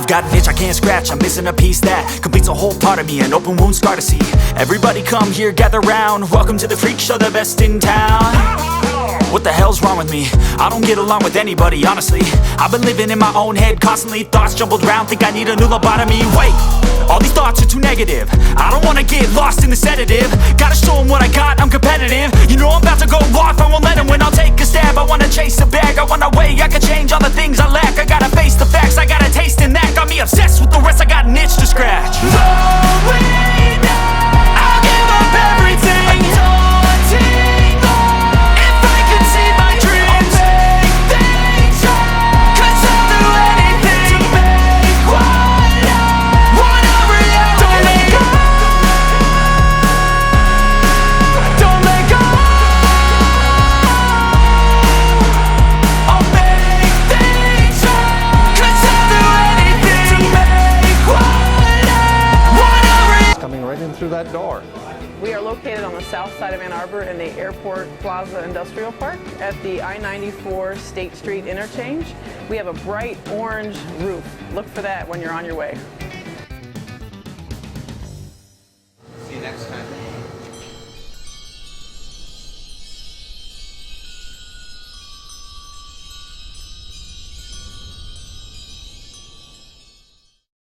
I've got an itch I can't scratch, I'm missing a piece that completes a whole part of me, an open wound scar to see. Everybody come here, gather round, welcome to the freak show, the best in town. What the hell's wrong with me? I don't get along with anybody, honestly. I've been living in my own head constantly, thoughts jumbled round, think I need a new lobotomy. Wait, all these thoughts are too negative, I don't wanna get lost in the sedative. Gotta show them what I got, I'm competitive. You know I'm about to go off, I won't let them win. I'll take a stab, I wanna chase a bag, I wanna weigh, I can change all the things I lack. I gotta face the facts, I got a taste in that. Got me obsessed with the rest, I got an itch to scratch. Lonely now, I'll give up everything. Daunting all, if I could see my dreams, I'll make things right. 'Cause I'll do anything to make what I wanna reality. Don't let go, don't let go. I'll make things right. 'Cause I'll do anything to make what I wanna reality. Coming right in through that door. We are located on the south side of Ann Arbor in the Airport Plaza Industrial Park at the I-94 State Street interchange. We have a bright orange roof. Look for that when you're on your way.